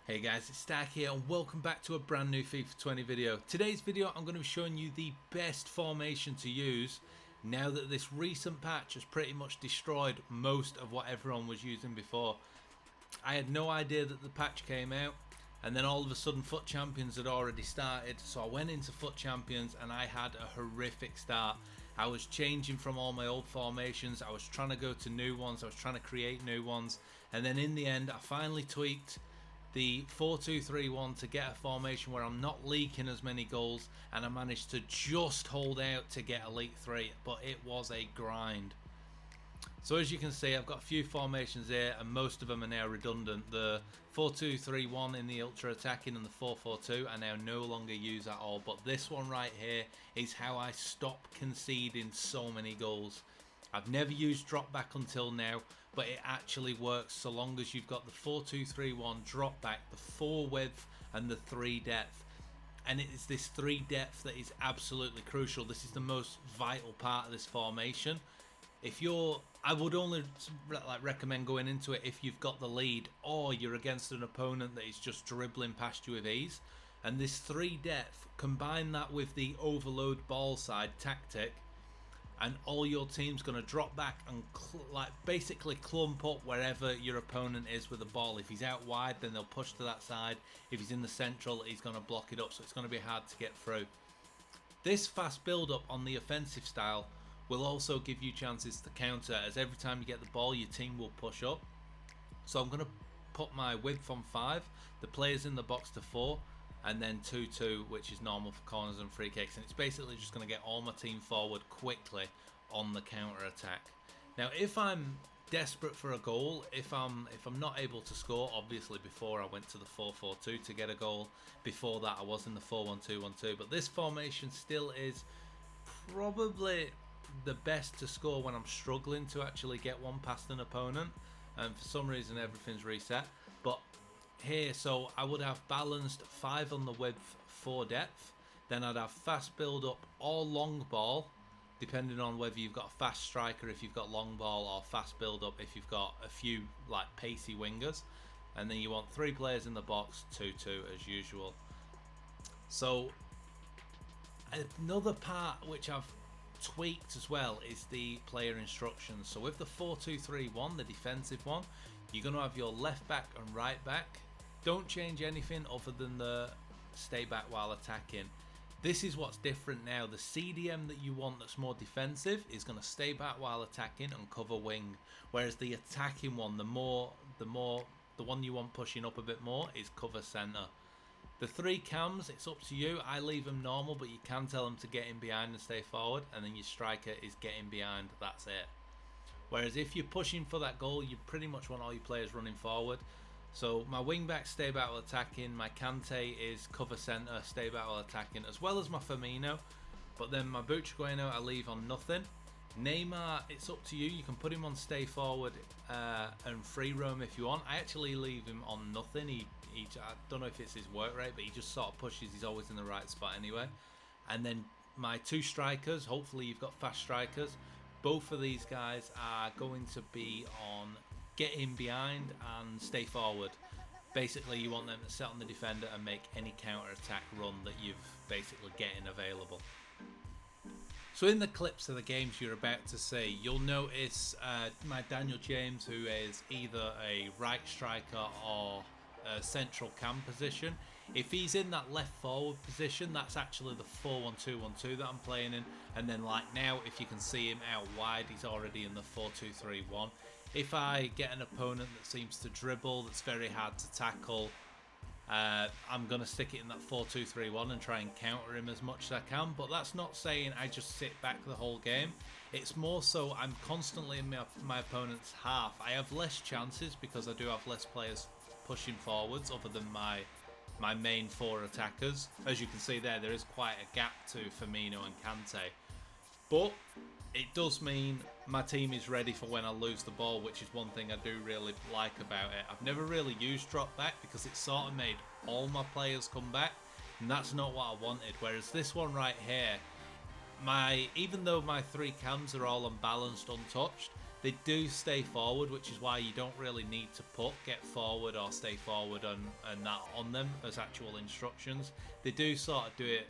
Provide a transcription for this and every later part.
Hey guys, it's Stack here and welcome back to a brand new FIFA 20 video. Today's video I'm going to be showing you the best formation to use now that this recent patch has pretty much destroyed most of what everyone was using before. I had no idea that the patch came out, and then all of a sudden FUT Champions had already started, so I went into FUT Champions and I had a horrific start. I was changing from all my old formations, I was trying to go to new ones, I was trying to create new ones, and then in the end I finally tweaked the 4-2-3-1 to get a formation where I'm not leaking as many goals, and I managed to just hold out to get Elite 3, but it was a grind. So as you can see, I've got a few formations here and most of them are now redundant. The 4-2-3-1 in the ultra attacking and the 4-4-2 I now no longer use at all, but this one right here is how I stop conceding so many goals. I've never used drop back until now, but it actually works so long as you've got the 4-2-3-1 drop back, the 4 width and the 3 depth. And it is this 3 depth that is absolutely crucial. This is the most vital part of this formation. I would only recommend going into it if you've got the lead or you're against an opponent that is just dribbling past you with ease. And this 3 depth, combine that with the overload ball side tactic, and all your team's going to drop back and basically clump up wherever your opponent is with the ball. If he's out wide, then they'll push to that side. If he's in the central, he's going to block it up, so it's going to be hard to get through. This fast build up on the offensive style will also give you chances to counter, as every time you get the ball your team will push up. So I'm going to put my width on 5, the players in the box to 4, and then 2-2, which is normal for corners and free kicks, and it's basically just going to get all my team forward quickly on the counter attack. Now if I'm desperate for a goal, if I'm not able to score, obviously before I went to the 4-4-2 to get a goal, before that I was in the 4-1-2-1-2, but this formation still is probably the best to score when I'm struggling to actually get one past an opponent, and for some reason everything's reset. But here, so I would have balanced 5 on the width, 4 depth, then I'd have fast build up or long ball, depending on whether you've got a fast striker if you've got long ball, or fast build up if you've got a few like pacey wingers, and then you want 3 players in the box, 2-2 as usual. So another part which I've tweaked as well is the player instructions. So with the 4-2-3-1, the defensive one, you're going to have your left back and right back. Don't change anything other than the stay back while attacking. This is what's different now. The CDM that you want that's more defensive is going to stay back while attacking and cover wing, whereas the attacking one, the one you want pushing up a bit more, is cover center. The 3 cams, it's up to you. I leave them normal, but you can tell them to get in behind and stay forward, and then your striker is getting behind. That's it. Whereas if you're pushing for that goal, you pretty much want all your players running forward. So my wing back stay back while attacking, my Kante is cover centre, stay back while attacking, as well as my Firmino. But then my Butragueno I leave on nothing. Neymar, it's up to you. You can put him on stay forward and free roam if you want. I actually leave him on nothing. I don't know if it's his work rate, but he just sort of pushes. He's always in the right spot anyway. And then my 2 strikers, hopefully you've got fast strikers. Both of these guys are going to be on get in behind and stay forward. Basically you want them to sit on the defender and make any counter attack run that you've basically getting available. So in the clips of the games you're about to see, you'll notice my Daniel James, who is either a right striker or a central cam position. If he's in that left forward position, that's actually the 4-1-2-1-2 that I'm playing in. And then like now, if you can see him out wide, he's already in the 4-2-3-1. If I get an opponent that seems to dribble, that's very hard to tackle, I'm going to stick it in that 4-2-3-1 and try and counter him as much as I can. But that's not saying I just sit back the whole game. It's more so I'm constantly in my opponent's half. I have less chances because I do have less players pushing forwards other than my main 4 attackers. As you can see there is quite a gap to Firmino and Kante. But it does mean my team is ready for when I lose the ball, which is one thing I do really like about it. I've never really used drop back because it sort of made all my players come back, and that's not what I wanted. Whereas this one right here, even though my 3 cams are all unbalanced, untouched, They do stay forward, which is why you don't really need to put get forward or stay forward and that on them as actual instructions. They do sort of do it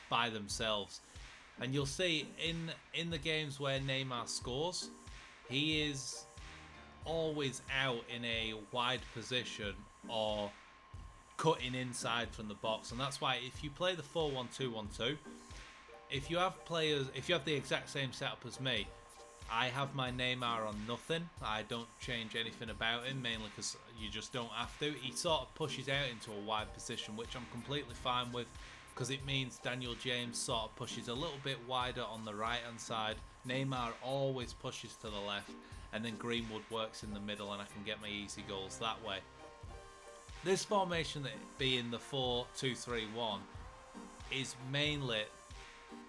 by themselves. And you'll see in the games where Neymar scores, he is always out in a wide position or cutting inside from the box. And that's why if you play the 4-1-2-1-2, if you have the exact same setup as me, I have my Neymar on nothing. I don't change anything about him, mainly because you just don't have to. He sort of pushes out into a wide position, which I'm completely fine with, because it means Daniel James sort of pushes a little bit wider on the right hand side. Neymar always pushes to the left, and then Greenwood works in the middle, and I can get my easy goals that way. This formation, that being the 4-2-3-1, is mainly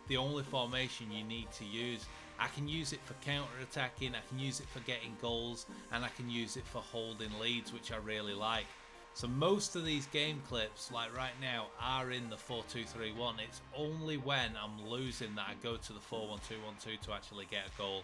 the only formation you need to use. I can use it for counter-attacking, I can use it for getting goals, and I can use it for holding leads, which I really like. So most of these game clips, like right now, are in the 4-2-3-1. It's only when I'm losing that I go to the 4-1-2-1-2 to actually get a goal.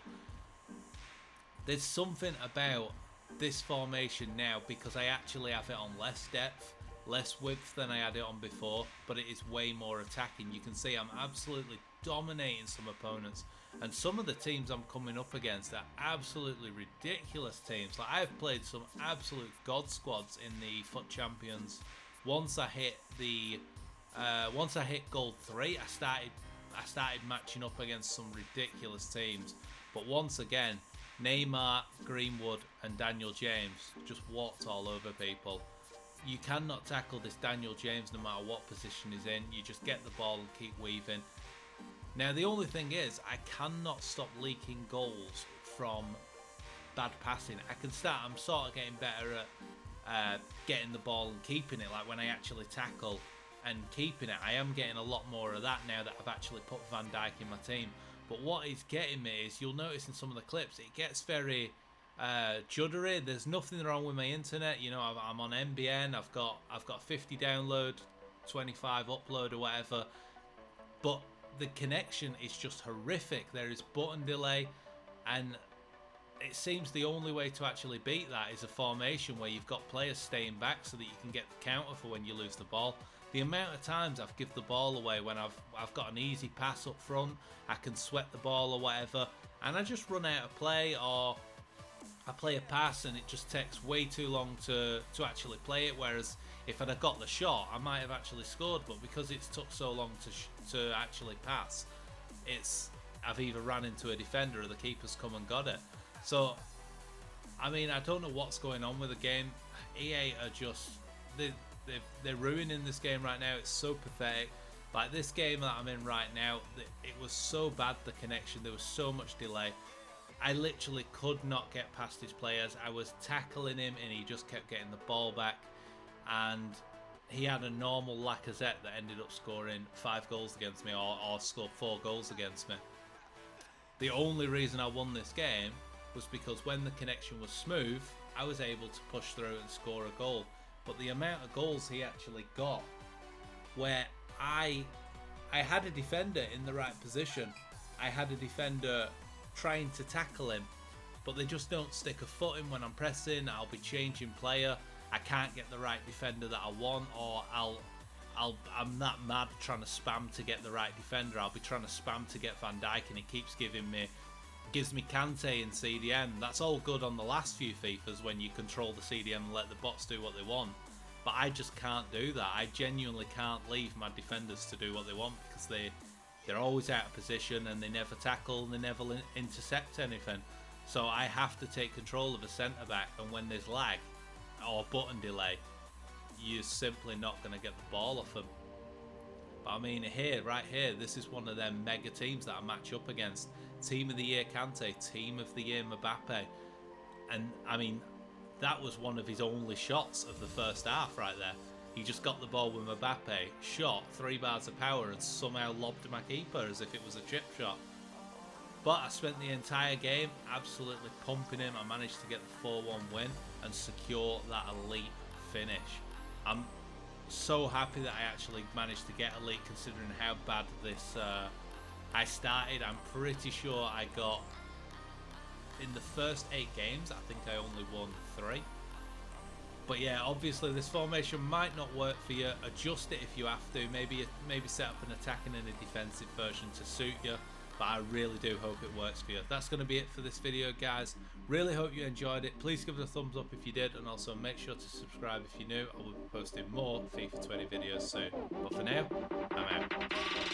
There's something about this formation now, because I actually have it on less depth, less width than I had it on before, but it is way more attacking. You can see I'm absolutely dominating some opponents, and some of the teams I'm coming up against are absolutely ridiculous teams. Like, I've played some absolute god squads in the FUT Champions. Once I hit gold 3, I started matching up against some ridiculous teams. But once again, Neymar, Greenwood and Daniel James just walked all over people. You cannot tackle this Daniel James no matter what position he's in. You just get the ball and keep weaving. Now the only thing is, I cannot stop leaking goals from bad passing. I'm sort of getting better at getting the ball and keeping it. Like when I actually tackle and keeping it, I am getting a lot more of that now that I've actually put Van Dijk in my team. But what is getting me is, you'll notice in some of the clips, it gets very juddery. There's nothing wrong with my internet. You know, I'm on NBN. I've got 50 download, 25 upload or whatever. But the connection is just horrific. There is button delay, and it seems the only way to actually beat that is a formation where you've got players staying back so that you can get the counter for when you lose the ball. The amount of times I've given the ball away when I've got an easy pass up front, I can sweat the ball or whatever, and I just run out of play, or I play a pass and it just takes way too long to actually play it. Whereas if I'd have got the shot, I might have actually scored, but because it's took so long to actually pass, I've either ran into a defender or the keeper's come and got it. So, I mean, I don't know what's going on with the game. EA are just, they're ruining this game right now. It's so pathetic. Like this game that I'm in right now, it was so bad, the connection, there was so much delay. I literally could not get past his players. I was tackling him and he just kept getting the ball back, and he had a normal Lacazette that ended up scoring 5 goals against me, or scored 4 goals against me. The only reason I won this game was because when the connection was smooth, I was able to push through and score a goal. But the amount of goals he actually got, where I had a defender in the right position, I had a defender trying to tackle him, but they just don't stick a foot in when I'm pressing. I'll be changing player, I can't get the right defender that I want, or I'm that mad trying to spam to get the right defender. I'll be trying to spam to get Van Dijk, and it keeps gives me Kante in CDM. That's all good on the last few FIFAs when you control the CDM and let the bots do what they want. But I just can't do that. I genuinely can't leave my defenders to do what they want, because they're always out of position and they never tackle and they never intercept anything. So I have to take control of a centre back, and when there's lag or button delay, you're simply not going to get the ball off them. But I mean, right here, this is one of them mega teams that I match up against. Team of the year Kante, team of the year Mbappe. And I mean, that was one of his only shots of the first half right there. He just got the ball with Mbappe, shot 3 bars of power, and somehow lobbed my keeper as if it was a chip shot. But I spent the entire game absolutely pumping him. I managed to get the 4-1 win and secure that elite finish. I'm so happy that I actually managed to get elite, considering how bad this I started. I'm pretty sure I got in the first 8 games, I think I only won 3. But yeah, obviously this formation might not work for you. Adjust it if you have to. Maybe set up an attacking and a defensive version to suit you. But I really do hope it works for you. That's going to be it for this video, guys. Really hope you enjoyed it. Please give it a thumbs up if you did, and also make sure to subscribe if you're new. I will be posting more FIFA 20 videos soon. But for now, I'm out.